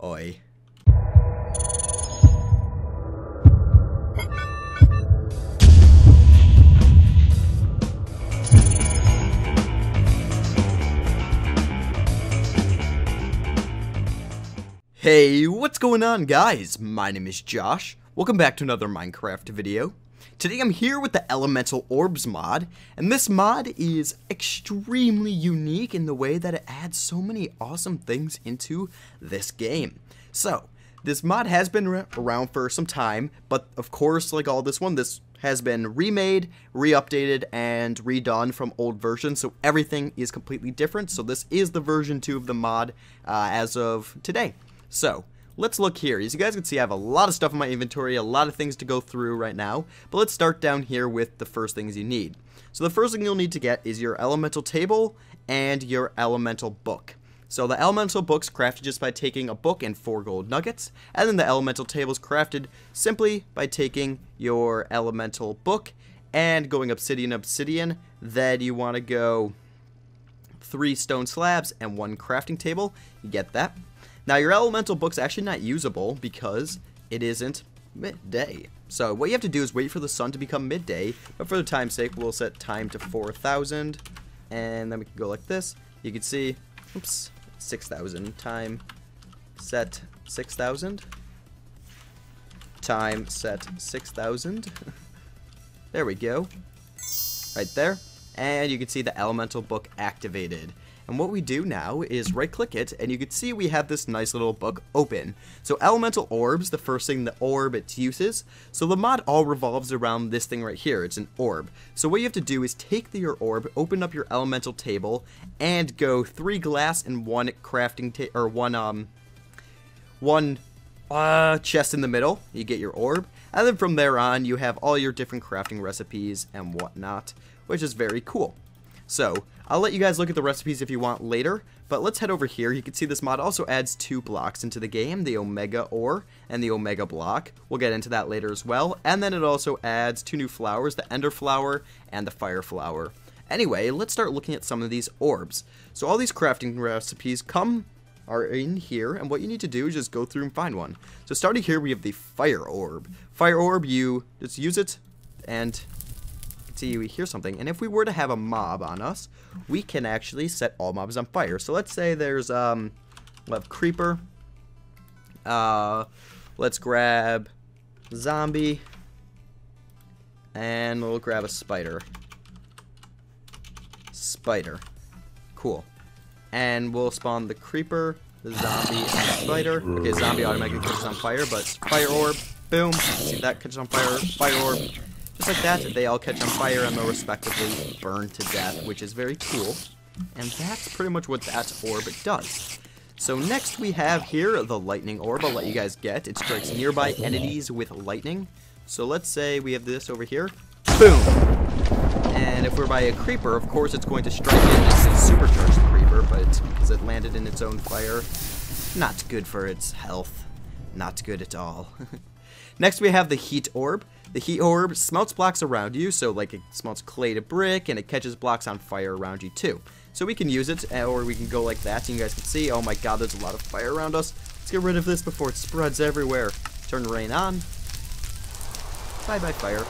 Oi. Hey, what's going on, guys? My name is Josh. Welcome back to another Minecraft video. Today I'm here with the Elemental Orbs mod, and this mod is extremely unique in the way that it adds so many awesome things into this game. So, this mod has been around for some time, but of course, like all this has been remade, re-updated, and redone from old versions, so everything is completely different. So this is the version 2 of the mod as of today. So, let's look here. As you guys can see, I have a lot of stuff in my inventory, a lot of things to go through right now, but let's start down here with the first things you need. So the first thing you'll need to get is your elemental table and your elemental book. So the elemental book's crafted just by taking a book and 4 gold nuggets, and then the elemental table's crafted simply by taking your elemental book and going obsidian. Then you want to go 3 stone slabs and 1 crafting table. You get that. Now, your elemental book's actually not usable because it isn't midday. So what you have to do is wait for the sun to become midday, but for the time's sake, we'll set time to 4,000, and then we can go like this. You can see, oops, 6,000. Time set 6,000. Time set 6,000. There we go. Right there. And you can see the elemental book activated. And what we do now is right click it, and you can see we have this nice little book open. So elemental orbs, the first thing the orb it uses. So the mod all revolves around this thing right here. It's an orb. So what you have to do is take your orb, open up your elemental table, and go 3 glass and 1 crafting or one chest in the middle. You get your orb, and then from there on you have all your different crafting recipes and whatnot, which is very cool. So, I'll let you guys look at the recipes if you want later, but let's head over here. You can see this mod also adds 2 blocks into the game, the Omega Ore and the Omega Block. We'll get into that later as well. And then it also adds 2 new flowers, the Ender Flower and the Fire Flower. Anyway, let's start looking at some of these orbs. So all these crafting recipes are in here, and what you need to do is just go through and find one. So starting here, we have the Fire Orb. Fire Orb, you just use it, and see, we hear something, and if we were to have a mob on us, we can actually set all mobs on fire. So let's say there's we'll have creeper, let's grab zombie, and we'll grab a spider, cool, and we'll spawn the creeper, the zombie, and the spider. Okay, zombie automatically catches on fire, but Fire Orb, boom, see that catches on fire, Fire Orb. Just like that, they all catch on fire and they'll respectively burn to death, which is very cool. And that's pretty much what that orb does. So next we have here the lightning orb. I'll let you guys get. It strikes nearby entities with lightning. So let's say we have this over here. Boom! And if we're by a creeper, of course it's going to strike it. It's a supercharged creeper, but because it landed in its own fire, not good for its health. Not good at all. Next we have the heat orb. The heat orb smelts blocks around you, so like it smelts clay to brick, and it catches blocks on fire around you too. So we can use it, or we can go like that, and you guys can see, oh my god, there's a lot of fire around us. Let's get rid of this before it spreads everywhere. Turn the rain on. Bye-bye fire.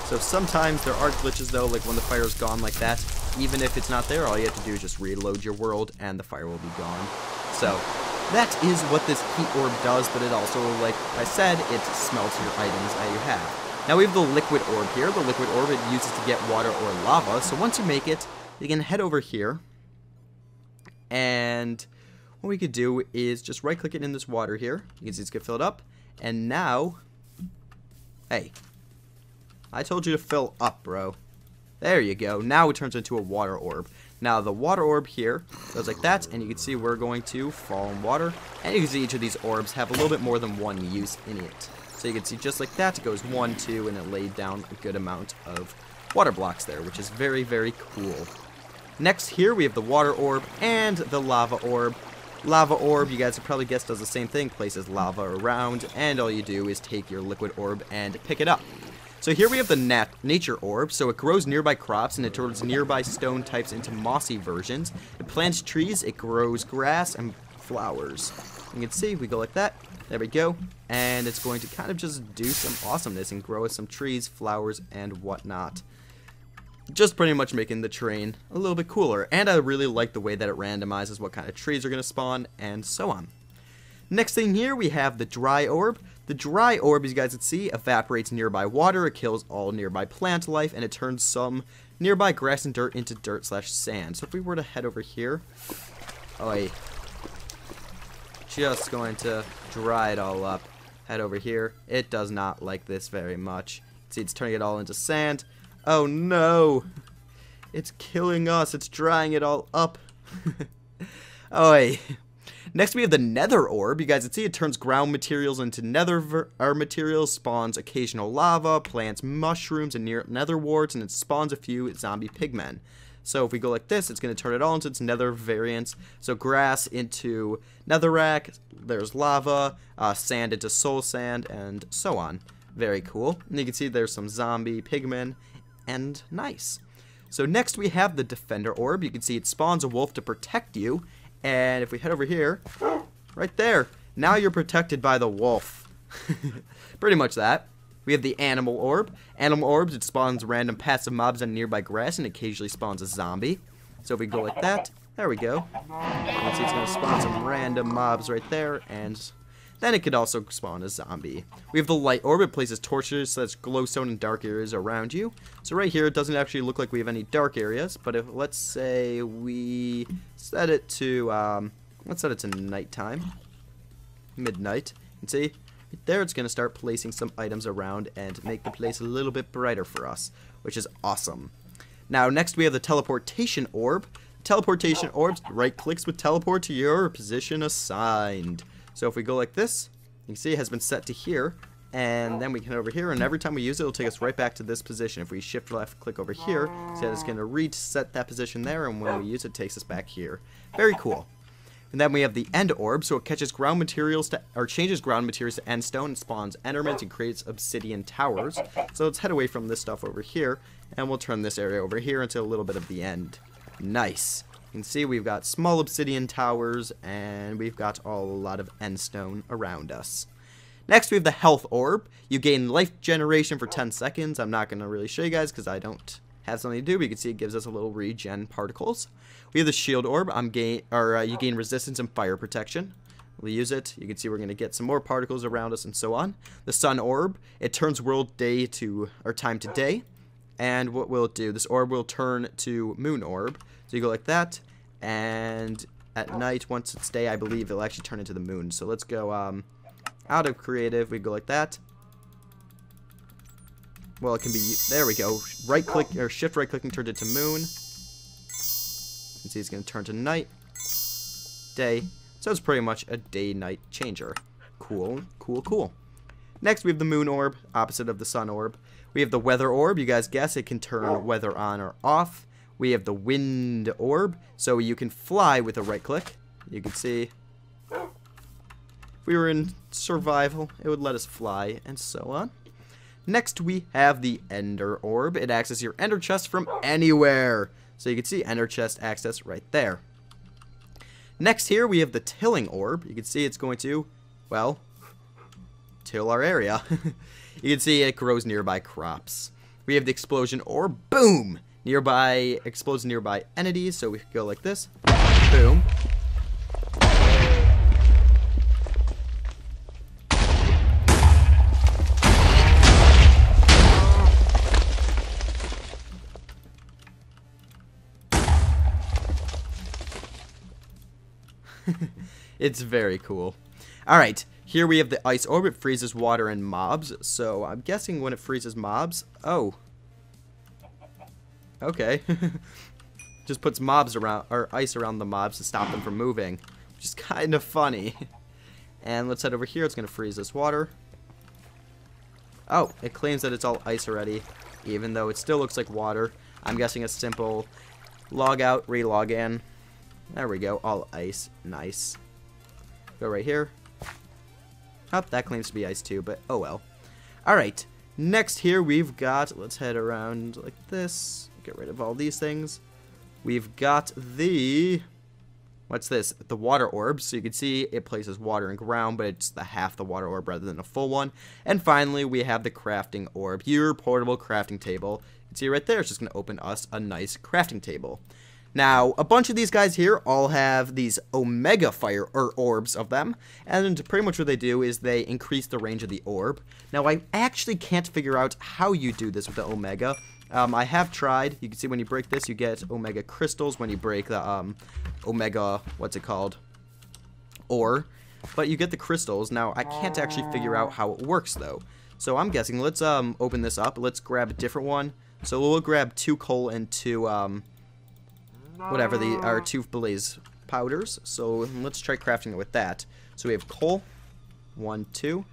So sometimes there are glitches though, like when the fire's gone like that. Even if it's not there, all you have to do is just reload your world, and the fire will be gone. So that is what this heat orb does, but it also, like I said, it smelts your items that you have. Now we have the liquid orb here. The liquid orb it uses to get water or lava. So once you make it, you can head over here. And what we could do is just right click it in this water here. You can see it's get filled up. And now, hey, I told you to fill up, bro. There you go. Now it turns into a water orb. Now the water orb here goes like that, and you can see we're going to fall in water. And you can see each of these orbs have a little bit more than one use in it. So you can see just like that, it goes 1, 2, and it laid down a good amount of water blocks there, which is very, very cool. Next here we have the water orb and the lava orb. Lava orb, you guys have probably guessed, does the same thing, places lava around, and all you do is take your liquid orb and pick it up. So here we have the nature orb. So it grows nearby crops and it turns nearby stone types into mossy versions. It plants trees, it grows grass and flowers. You can see, we go like that. There we go. And it's going to kind of just do some awesomeness and grow us some trees, flowers, and whatnot. Just pretty much making the terrain a little bit cooler. And I really like the way that it randomizes what kind of trees are going to spawn, and so on. Next thing here, we have the dry orb. The dry orb, as you guys can see, evaporates nearby water, it kills all nearby plant life, and it turns some nearby grass and dirt into dirt/sand. So if we were to head over here, just going to dry it all up. Head over here. It does not like this very much. See, it's turning it all into sand. Oh no! It's killing us. It's drying it all up. Next we have the nether orb. You guys can see it turns ground materials into nether materials, spawns occasional lava, plants mushrooms and nether warts, and it spawns a few zombie pigmen. So if we go like this, it's going to turn it all into its nether variants. So grass into netherrack, there's lava, sand into soul sand, and so on. Very cool. And you can see there's some zombie pigmen, and nice. So next we have the defender orb. You can see it spawns a wolf to protect you. And if we head over here, right there, now you're protected by the wolf. Pretty much that. We have the animal orb. Animal orbs, it spawns random passive mobs on nearby grass and occasionally spawns a zombie. So if we go like that, there we go. You can see it's going to spawn some random mobs right there, and then it could also spawn a zombie. We have the light orb. It places torches so that's glowstone and dark areas around you. So right here, it doesn't actually look like we have any dark areas, but if, let's say we set it to, let's set it to nighttime. Midnight. You can see, there it's going to start placing some items around and make the place a little bit brighter for us, which is awesome. Now next we have the teleportation orb. Teleportation orbs, right clicks with teleport to your position assigned. So if we go like this, you can see it has been set to here, and then we can over here, and every time we use it, it'll take us right back to this position. If we shift left click over here, so it's going to reset that position there, and when we use it, it takes us back here. Very cool. And then we have the end orb, so it catches ground materials to, or changes ground materials to end stone and spawns enderments and creates obsidian towers. So let's head away from this stuff over here, and we'll turn this area over here into a little bit of the end. Nice. You can see we've got small obsidian towers, and we've got a lot of end stone around us. Next we have the health orb. You gain life generation for 10 seconds. I'm not going to really show you guys because I don't have something to do, but you can see it gives us a little regen particles. We have the shield orb. You gain resistance and fire protection. We'll use it. You can see we're going to get some more particles around us and so on. The sun orb. It turns world day to, or time to day. And what will it do? This orb will turn to moon orb. So you go like that, and at night, once it's day, I believe it'll actually turn into the moon. So let's go out of creative. We go like that. Well, it can be, there we go. Right click, or shift right clicking turned it to moon. You can see it's going to turn to night, day. So it's pretty much a day-night changer. Cool, cool, cool. Next, we have the moon orb, opposite of the sun orb. We have the weather orb. You guys guess it can turn weather on or off. We have the wind orb, so you can fly with a right click. You can see if we were in survival, it would let us fly, and so on. Next, we have the ender orb. It accesses your ender chest from anywhere. So you can see ender chest access right there. Next here, we have the tilling orb. You can see it's going to, well, till our area. You can see it grows nearby crops. We have the explosion orb. Boom! Nearby, explodes nearby entities. So we could go like this. Boom. It's very cool. Alright, here we have the ice orb. It freezes water and mobs. So I'm guessing when it freezes mobs... Oh. Okay. Just puts mobs around, or ice around the mobs to stop them from moving. Which is kind of funny. And let's head over here. It's going to freeze this water. Oh, it claims that it's all ice already. Even though it still looks like water. I'm guessing a simple log out, relog in. There we go, all ice. Nice. Go right here. Oh, that claims to be ice too, but oh well. Alright, Next here we've got, let's head around like this, get rid of all these things. We've got the, what's this? The water orb. So you can see it places water in ground, but it's the half the water orb rather than a full one. And finally we have the crafting orb, your portable crafting table. You can see right there, it's just going to open us a nice crafting table. Now, a bunch of these guys here all have these omega fire or orbs of them, and pretty much what they do is they increase the range of the orb. Now, I actually can't figure out how you do this with the omega. I have tried. You can see when you break this, you get omega crystals when you break the omega, what's it called, ore. But you get the crystals. Now, I can't actually figure out how it works, though. So I'm guessing, let's open this up. Let's grab a different one. So we'll grab 2 coal and 2, whatever, our 2 blaze powders. So let's try crafting it with that. So we have coal, 1, 2,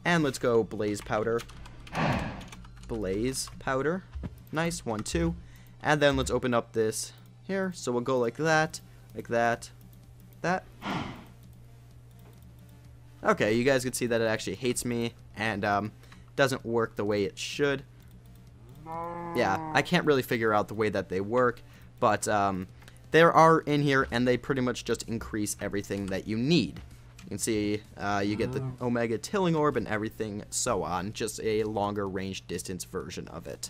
and let's go blaze powder. Blaze powder. Nice, 1, 2. And then let's open up this here. So we'll go like that, that. Okay, you guys can see that it actually hates me and doesn't work the way it should. Yeah, I can't really figure out the way that they work, but there are in here, and they pretty much just increase everything that you need. You can see you get the omega tilling orb and everything, so on. Just a longer range distance version of it.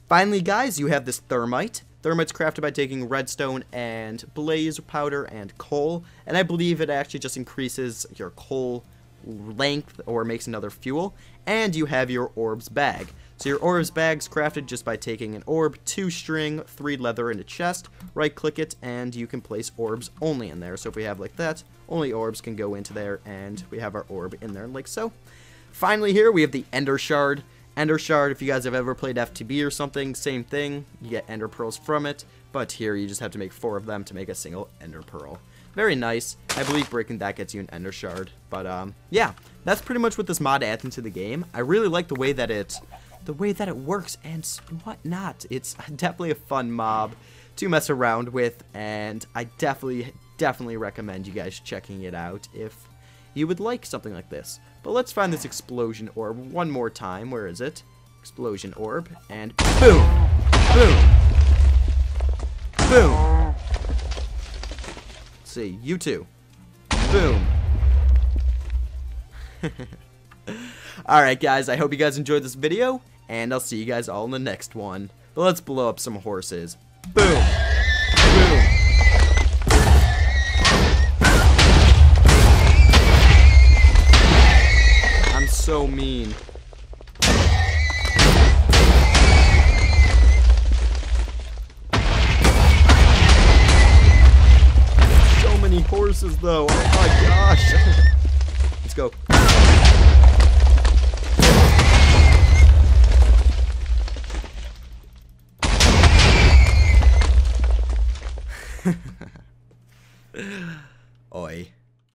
Finally, guys, you have this thermite. Thermite's crafted by taking redstone and blaze powder and coal, and I believe it actually just increases your coal length or makes another fuel. And you have your orbs bag. So your orbs bag's crafted just by taking an orb, 2 string, 3 leather in a chest, right click it, and you can place orbs only in there. So if we have like that, only orbs can go into there, and we have our orb in there like so. Finally here we have the ender shard. Ender shard, if you guys have ever played FTB or something, same thing, you get ender pearls from it, but here you just have to make 4 of them to make a single ender pearl. Very nice. I believe breaking that gets you an ender shard, but yeah, that's pretty much what this mod adds into the game. I really like the way that it works and whatnot. It's definitely a fun mob to mess around with, and I definitely recommend you guys checking it out if you would like something like this. But let's find this explosion orb one more time. Where is it? Explosion orb, and boom! Boom! Boom! Let's see, you too. Boom! Alright guys, I hope you guys enjoyed this video, and I'll see you guys all in the next one. But let's blow up some horses. Boom! Boom! I'm so mean. So many horses though, oh my gosh. Let's go.